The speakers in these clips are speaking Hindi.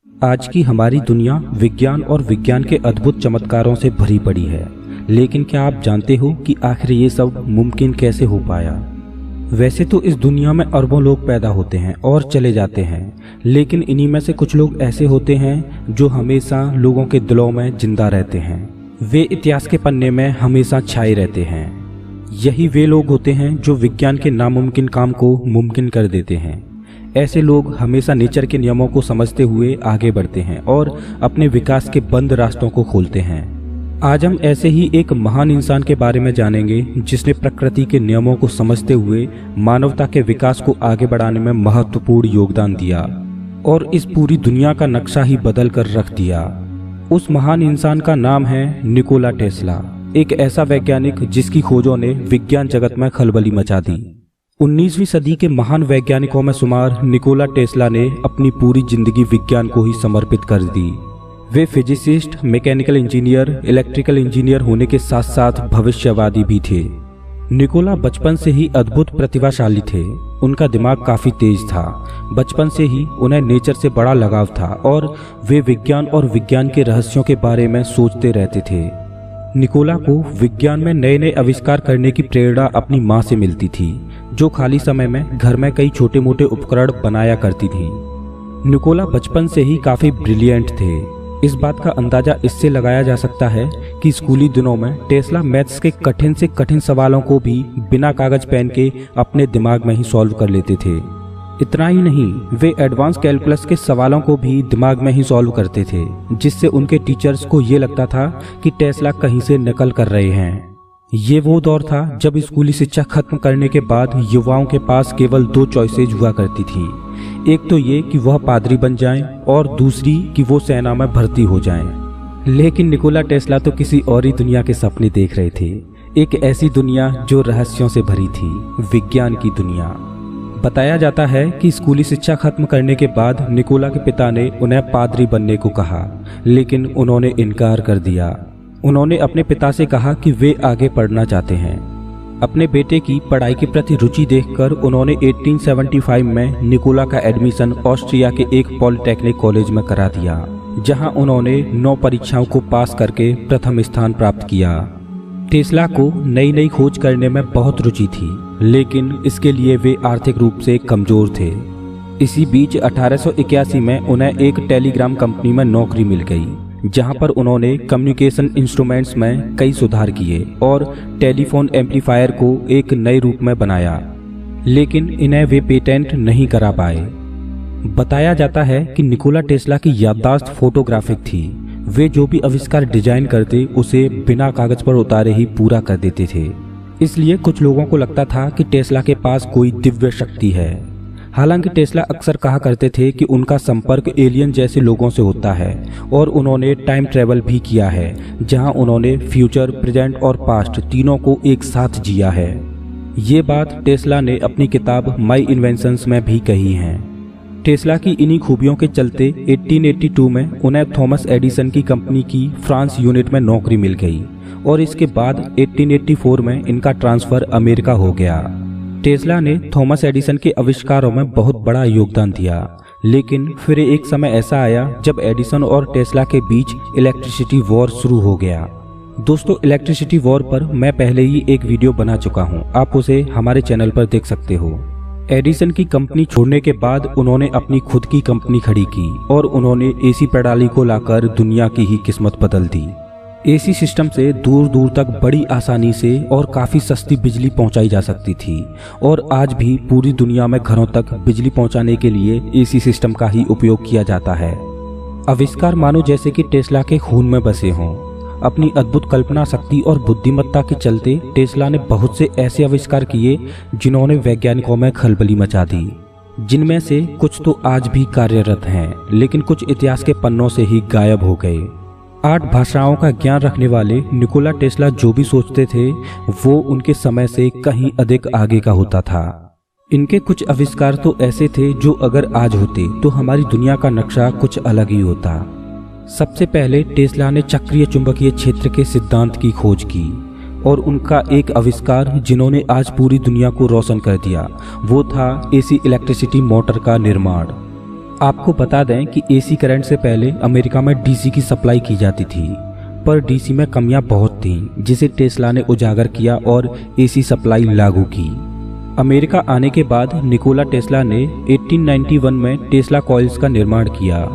आज की हमारी दुनिया विज्ञान और विज्ञान के अद्भुत चमत्कारों से भरी पड़ी है, लेकिन क्या आप जानते हो कि आखिर ये सब मुमकिन कैसे हो पाया? वैसे तो इस दुनिया में अरबों लोग पैदा होते हैं और चले जाते हैं, लेकिन इन्हीं में से कुछ लोग ऐसे होते हैं जो हमेशा लोगों के दिलों में जिंदा रहते हैं। वे इतिहास के पन्ने में हमेशा छाए रहते हैं। यही वे लोग होते हैं जो विज्ञान के नामुमकिन काम को मुमकिन कर देते हैं। ऐसे लोग हमेशा नेचर के नियमों को समझते हुए आगे बढ़ते हैं और अपने विकास के बंद रास्तों को खोलते हैं। आज हम ऐसे ही एक महान इंसान के बारे में जानेंगे जिसने प्रकृति के नियमों को समझते हुए मानवता के विकास को आगे बढ़ाने में महत्वपूर्ण योगदान दिया और इस पूरी दुनिया का नक्शा ही बदल कर रख दिया। उस महान इंसान का नाम है निकोला टेस्ला, एक ऐसा वैज्ञानिक जिसकी खोजों ने विज्ञान जगत में खलबली मचा दी। 19वीं सदी के महान वैज्ञानिकों में शुमार निकोला टेस्ला ने अपनी पूरी जिंदगी विज्ञान को ही समर्पित कर दी। वे physicist, mechanical engineer, electrical engineer होने के साथ साथ भविष्यवादी भी थे। निकोला बचपन से ही अद्भुत प्रतिभाशाली थे। उनका दिमाग काफी तेज था। बचपन से ही उन्हें नेचर से बड़ा लगाव था और वे विज्ञान और विज्ञान के रहस्यों के बारे में सोचते रहते थे। निकोला को विज्ञान में नए नए आविष्कार करने की प्रेरणा अपनी माँ से मिलती थी, जो खाली समय में घर में कई छोटे मोटे उपकरण बनाया करती थी। निकोला बचपन से ही काफी ब्रिलियंट थे। इस बात का अंदाजा इससे लगाया जा सकता है कि स्कूली दिनों में टेस्ला मैथ्स के कठिन से कठिन सवालों को भी बिना कागज पेन के अपने दिमाग में ही सॉल्व कर लेते थे। इतना ही नहीं, वे एडवांस कैलकुलस के सवालों को भी दिमाग में ही सॉल्व करते थे, जिससे उनके टीचर्स को ये लगता था कि टेस्ला कहीं से नकल कर रहे हैं। ये वो दौर था जब स्कूली शिक्षा खत्म करने के बाद युवाओं के पास केवल 2 चॉइसेज हुआ करती थी। एक तो ये कि वह पादरी बन जाएं और दूसरी कि वो सेना में भर्ती हो जाएं। लेकिन निकोला टेस्ला तो किसी और ही दुनिया के सपने देख रहे थे, एक ऐसी दुनिया जो रहस्यों से भरी थी, विज्ञान की दुनिया। बताया जाता है कि स्कूली शिक्षा खत्म करने के बाद निकोला के पिता ने उन्हें पादरी बनने को कहा, लेकिन उन्होंने इनकार कर दिया। उन्होंने अपने पिता से कहा कि वे आगे पढ़ना चाहते हैं। अपने बेटे की पढ़ाई के प्रति रुचि देखकर उन्होंने 1875 में निकोला का एडमिशन ऑस्ट्रिया के एक पॉलिटेक्निक कॉलेज में करा दिया, जहां उन्होंने 9 परीक्षाओं को पास करके प्रथम स्थान प्राप्त किया। टेस्ला को नई नई खोज करने में बहुत रुचि थी, लेकिन इसके लिए वे आर्थिक रूप से कमजोर थे। इसी बीच 1881 में उन्हें एक टेलीग्राम कंपनी में नौकरी मिल गई, जहां पर उन्होंने कम्युनिकेशन इंस्ट्रूमेंट्स में कई सुधार किए और टेलीफोन एम्पलीफायर को एक नए रूप में बनाया, लेकिन इन्हें वे पेटेंट नहीं करा पाए। बताया जाता है कि निकोला टेस्ला की याददाश्त फोटोग्राफिक थी। वे जो भी आविष्कार डिजाइन करते उसे बिना कागज पर उतारे ही पूरा कर देते थे। इसलिए कुछ लोगों को लगता था कि टेस्ला के पास कोई दिव्य शक्ति है। हालांकि टेस्ला अक्सर कहा करते थे कि उनका संपर्क एलियन जैसे लोगों से होता है और उन्होंने टाइम ट्रेवल भी किया है, जहां उन्होंने फ्यूचर, प्रेजेंट और पास्ट तीनों को एक साथ जिया है। ये बात टेस्ला ने अपनी किताब माई इन्वेंशंस में भी कही है। टेस्ला की इन्हीं खूबियों के चलते 1882 में उन्हें थॉमस एडिसन की कंपनी की फ्रांस यूनिट में नौकरी मिल गई और इसके बाद 1884 में इनका ट्रांसफर अमेरिका हो गया। टेस्ला ने थॉमस एडिसन के आविष्कारों में बहुत बड़ा योगदान दिया, लेकिन फिर एक समय ऐसा आया जब एडिसन और टेस्ला के बीच इलेक्ट्रिसिटी वॉर शुरू हो गया। दोस्तों, इलेक्ट्रिसिटी वॉर पर मैं पहले ही एक वीडियो बना चुका हूं, आप उसे हमारे चैनल पर देख सकते हो। एडिसन की कंपनी छोड़ने के बाद उन्होंने अपनी खुद की कंपनी खड़ी की और उन्होंने एसी प्रणाली को लाकर दुनिया की ही किस्मत बदल दी। एसी सिस्टम से दूर दूर तक बड़ी आसानी से और काफ़ी सस्ती बिजली पहुंचाई जा सकती थी और आज भी पूरी दुनिया में घरों तक बिजली पहुंचाने के लिए एसी सिस्टम का ही उपयोग किया जाता है। आविष्कार मानो जैसे कि टेस्ला के खून में बसे हों। अपनी अद्भुत कल्पना शक्ति और बुद्धिमत्ता के चलते टेस्ला ने बहुत से ऐसे आविष्कार किए जिन्होंने वैज्ञानिकों में खलबली मचा दी, जिनमें से कुछ तो आज भी कार्यरत हैं, लेकिन कुछ इतिहास के पन्नों से ही गायब हो गए। 8 भाषाओं का ज्ञान रखने वाले निकोला टेस्ला जो भी सोचते थे वो उनके समय से कहीं अधिक आगे का होता था। इनके कुछ आविष्कार तो ऐसे थे जो अगर आज होते तो हमारी दुनिया का नक्शा कुछ अलग ही होता। सबसे पहले टेस्ला ने चक्रीय चुंबकीय क्षेत्र के सिद्धांत की खोज की और उनका एक आविष्कार जिन्होंने आज पूरी दुनिया को रोशन कर दिया वो था एसी इलेक्ट्रिसिटी मोटर का निर्माण। आपको बता दें कि एसी करंट से पहले अमेरिका में डीसी की सप्लाई की जाती थी, पर डीसी में कमियां बहुत थीं, जिसे टेस्ला ने उजागर किया और एसी सप्लाई लागू की। अमेरिका आने के बाद निकोला टेस्ला ने 1891 में टेस्ला कॉइल्स का निर्माण किया।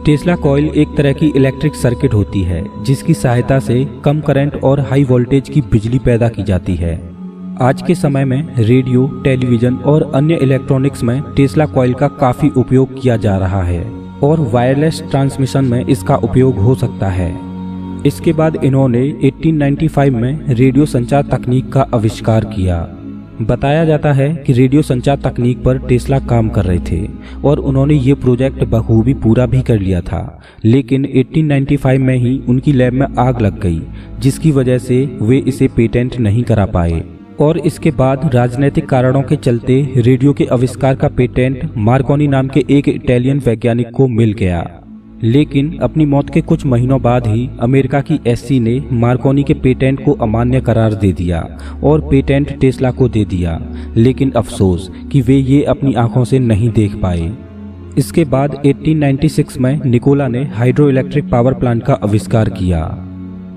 टेस्ला कॉइल एक तरह की इलेक्ट्रिक सर्किट होती है जिसकी सहायता से कम करंट और हाई वोल्टेज की बिजली पैदा की जाती है। आज के समय में रेडियो, टेलीविजन और अन्य इलेक्ट्रॉनिक्स में टेस्ला कॉइल का काफी उपयोग किया जा रहा है और वायरलेस ट्रांसमिशन में इसका उपयोग हो सकता है। इसके बाद इन्होंने 1895 में रेडियो संचार तकनीक का आविष्कार किया। बताया जाता है कि रेडियो संचार तकनीक पर टेस्ला काम कर रहे थे और उन्होंने ये प्रोजेक्ट बखूबी पूरा भी कर लिया था, लेकिन 1895 में ही उनकी लैब में आग लग गई, जिसकी वजह से वे इसे पेटेंट नहीं करा पाए। और इसके बाद राजनीतिक कारणों के चलते रेडियो के आविष्कार का पेटेंट मार्कोनी नाम के एक इटालियन वैज्ञानिक को मिल गया। लेकिन अपनी मौत के कुछ महीनों बाद ही अमेरिका की एससी ने मार्कोनी के पेटेंट को अमान्य करार दे दिया और पेटेंट टेस्ला को दे दिया, लेकिन अफसोस कि वे ये अपनी आंखों से नहीं देख पाए। इसके बाद 1896 में निकोला ने हाइड्रो इलेक्ट्रिक पावर प्लांट का आविष्कार किया।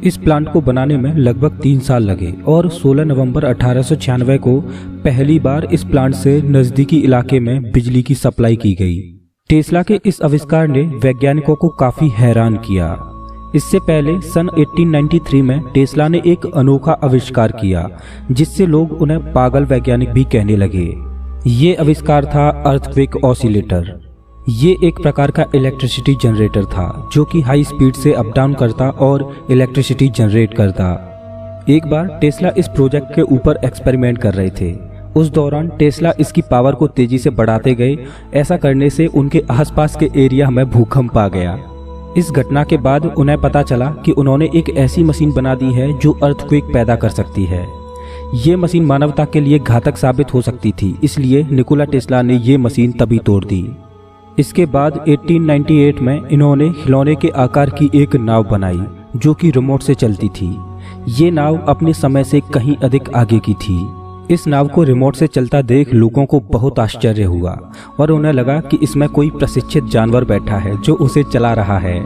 इस प्लांट को बनाने में लगभग 3 साल लगे और 16 नवंबर 1896 को पहली बार इस प्लांट से नजदीकी इलाके में बिजली की सप्लाई की गई। टेस्ला के इस आविष्कार ने वैज्ञानिकों को काफी हैरान किया। इससे पहले सन 1893 में टेस्ला ने एक अनोखा आविष्कार किया जिससे लोग उन्हें पागल वैज्ञानिक भी कहने लगे। ये आविष्कार था अर्थक्वेक ऑसिलेटर। ये एक प्रकार का इलेक्ट्रिसिटी जनरेटर था जो कि हाई स्पीड से अप डाउन करता और इलेक्ट्रिसिटी जनरेट करता। एक बार टेस्ला इस प्रोजेक्ट के ऊपर एक्सपेरिमेंट कर रहे थे। उस दौरान टेस्ला इसकी पावर को तेजी से बढ़ाते गए। ऐसा करने से उनके आसपास के एरिया में भूकंप आ गया। इस घटना के बाद उन्हें पता चला कि उन्होंने एक ऐसी मशीन बना दी है जो अर्थक्वेक पैदा कर सकती है। ये मशीन मानवता के लिए घातक साबित हो सकती थी, इसलिए निकोला टेस्ला ने ये मशीन तभी तोड़ दी। इसके बाद 1898 में इन्होंने खिलौने के आकार की एक नाव बनाई जो कि रिमोट से चलती थी। ये नाव अपने समय से कहीं अधिक आगे की थी। इस नाव को रिमोट से चलता देख लोगों को बहुत आश्चर्य हुआ और उन्हें लगा कि इसमें कोई प्रशिक्षित जानवर बैठा है जो उसे चला रहा है।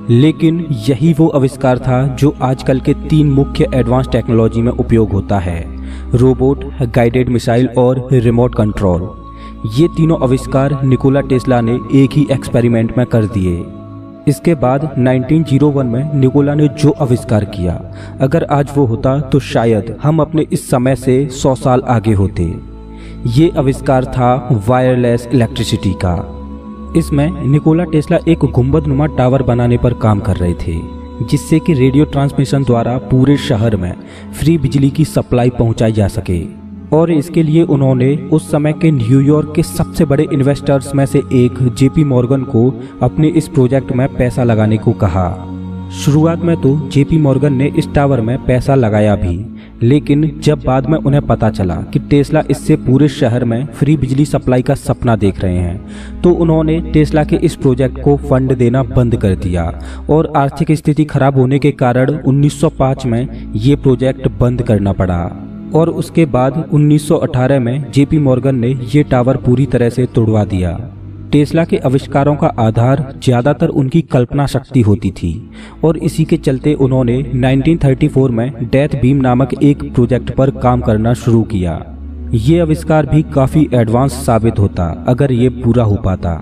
लेकिन यही वो आविष्कार था जो आजकल के 3 मुख्य एडवांस टेक्नोलॉजी में उपयोग होता है: रोबोट, गाइडेड मिसाइल और रिमोट कंट्रोल। ये तीनों आविष्कार निकोला टेस्ला ने एक ही एक्सपेरिमेंट में कर दिए। इसके बाद 1901 में निकोला ने जो आविष्कार किया, अगर आज वो होता तो शायद हम अपने इस समय से 100 साल आगे होते। ये आविष्कार था वायरलेस इलेक्ट्रिसिटी का। इसमें निकोला टेस्ला एक गुंबदनुमा टावर बनाने पर काम कर रहे थे जिससे कि रेडियो ट्रांसमिशन द्वारा पूरे शहर में फ्री बिजली की सप्लाई पहुंचाई जा सके। और इसके लिए उन्होंने उस समय के न्यूयॉर्क के सबसे बड़े इन्वेस्टर्स में से एक जेपी मॉर्गन को अपने इस प्रोजेक्ट में पैसा लगाने को कहा। शुरुआत में तो जेपी मॉर्गन ने इस टावर में पैसा लगाया भी, लेकिन जब बाद में उन्हें पता चला कि टेस्ला इससे पूरे शहर में फ्री बिजली सप्लाई का सपना देख रहे हैं, तो उन्होंने टेस्ला के इस प्रोजेक्ट को फंड देना बंद कर दिया और आर्थिक स्थिति खराब होने के कारण 1905 में ये प्रोजेक्ट बंद करना पड़ा। और उसके बाद 1918 में जेपी मॉर्गन ने ये टावर पूरी तरह से तोड़वा दिया। टेस्ला के आविष्कारों का आधार ज़्यादातर उनकी कल्पना शक्ति होती थी और इसी के चलते उन्होंने 1934 में डेथ बीम नामक एक प्रोजेक्ट पर काम करना शुरू किया। ये आविष्कार भी काफ़ी एडवांस साबित होता अगर ये पूरा हो पाता।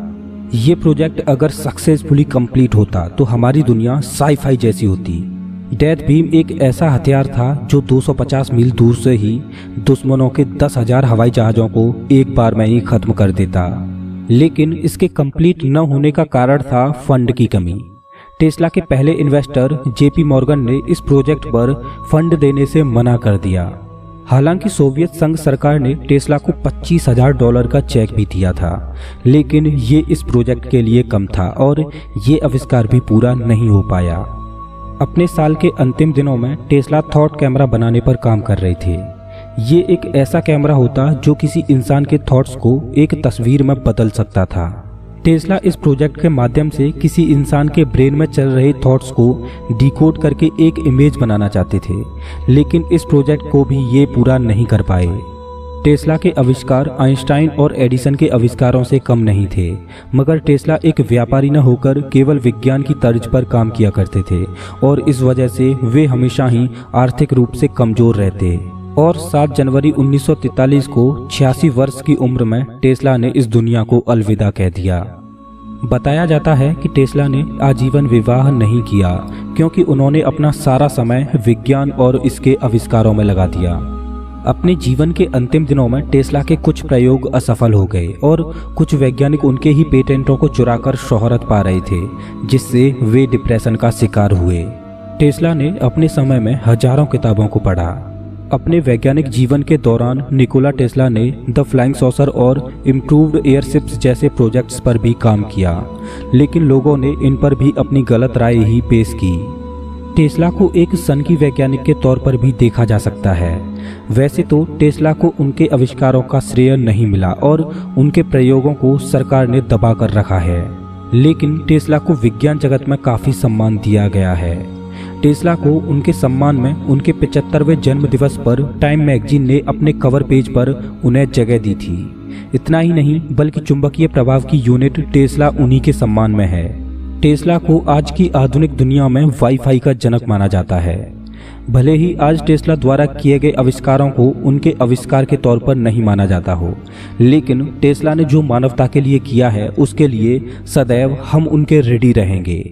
ये प्रोजेक्ट अगर सक्सेसफुली कंप्लीट होता तो हमारी दुनिया साई-फाई जैसी होती। डेथ बीम एक ऐसा हथियार था जो 250 मील दूर से ही दुश्मनों के 10,000 हवाई जहाज़ों को एक बार में ही खत्म कर देता। लेकिन इसके कंप्लीट न होने का कारण था फंड की कमी। टेस्ला के पहले इन्वेस्टर जेपी मॉर्गन ने इस प्रोजेक्ट पर फंड देने से मना कर दिया। हालांकि सोवियत संघ सरकार ने टेस्ला को $25,000 का चेक भी दिया था, लेकिन ये इस प्रोजेक्ट के लिए कम था और ये आविष्कार भी पूरा नहीं हो पाया। अपने साल के अंतिम दिनों में टेस्ला थॉट कैमरा बनाने पर काम कर रहे थे। ये एक ऐसा कैमरा होता जो किसी इंसान के थॉट्स को एक तस्वीर में बदल सकता था। टेस्ला इस प्रोजेक्ट के माध्यम से किसी इंसान के ब्रेन में चल रहे थॉट्स को डिकोड करके एक इमेज बनाना चाहते थे, लेकिन इस प्रोजेक्ट को भी ये पूरा नहीं कर पाए। टेस्ला के आविष्कार आइंस्टाइन और एडिसन के आविष्कारों से कम नहीं थे, मगर टेस्ला एक व्यापारी न होकर केवल विज्ञान की तर्ज पर काम किया करते थे और इस वजह से वे हमेशा ही आर्थिक रूप से कमजोर रहते। और 7 जनवरी 1943 को 86 वर्ष की उम्र में टेस्ला ने इस दुनिया को अलविदा कह दिया। बताया जाता है कि टेस्ला ने आजीवन विवाह नहीं किया क्योंकि उन्होंने अपना सारा समय विज्ञान और इसके आविष्कारों में लगा दिया। अपने जीवन के अंतिम दिनों में टेस्ला के कुछ प्रयोग असफल हो गए और कुछ वैज्ञानिक उनके ही पेटेंटों को चुराकर शोहरत पा रहे थे, जिससे वे डिप्रेशन का शिकार हुए। टेस्ला ने अपने समय में हजारों किताबों को पढ़ा। अपने वैज्ञानिक जीवन के दौरान निकोला टेस्ला ने द फ्लाइंग सॉसर और इम्प्रूव्ड एयरशिप्स जैसे प्रोजेक्ट्स पर भी काम किया, लेकिन लोगों ने इन पर भी अपनी गलत राय ही पेश की। टेस्ला को एक सनकी वैज्ञानिक के तौर पर भी देखा जा सकता है। वैसे तो टेस्ला को उनके आविष्कारों का श्रेय नहीं मिला और उनके प्रयोगों को सरकार ने दबा कर रखा है, लेकिन टेस्ला को विज्ञान जगत में काफी सम्मान दिया गया है। टेस्ला को उनके सम्मान में उनके 75वें जन्म दिवस पर टाइम मैगजीन ने अपने कवर पेज पर उन्हें जगह दी थी। इतना ही नहीं बल्कि चुंबकीय प्रभाव की यूनिट टेस्ला उन्हीं के सम्मान में है। टेस्ला को आज की आधुनिक दुनिया में वाईफाई का जनक माना जाता है। भले ही आज टेस्ला द्वारा किए गए आविष्कारों को उनके आविष्कार के तौर पर नहीं माना जाता हो, लेकिन टेस्ला ने जो मानवता के लिए किया है उसके लिए सदैव हम उनके रेडी रहेंगे।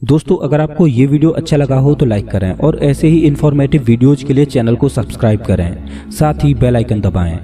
दोस्तों, अगर आपको ये वीडियो अच्छा लगा हो तो लाइक करें और ऐसे ही इन्फॉर्मेटिव वीडियोज के लिए चैनल को सब्सक्राइब करें, साथ ही बेल आइकन दबाएं।